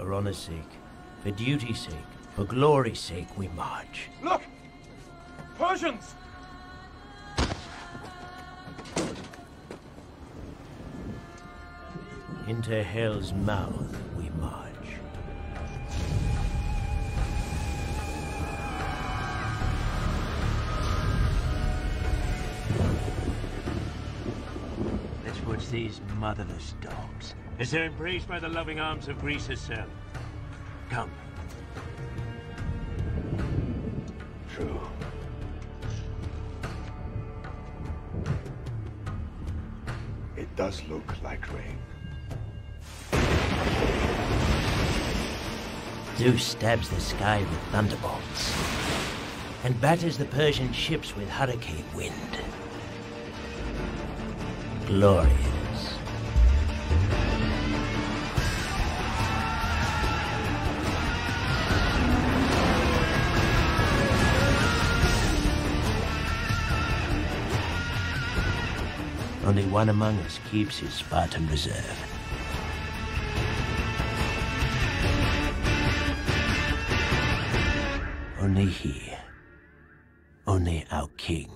For honor's sake, for duty's sake, for glory's sake, we march. Look! Persians! Into hell's mouth we march. Let's watch these motherless dogs as they're embraced by the loving arms of Greece herself. Come. True. It does look like rain. Zeus stabs the sky with thunderbolts and batters the Persian ships with hurricane wind. Glorious. Only one among us keeps his Spartan reserve. Only he. Only our king.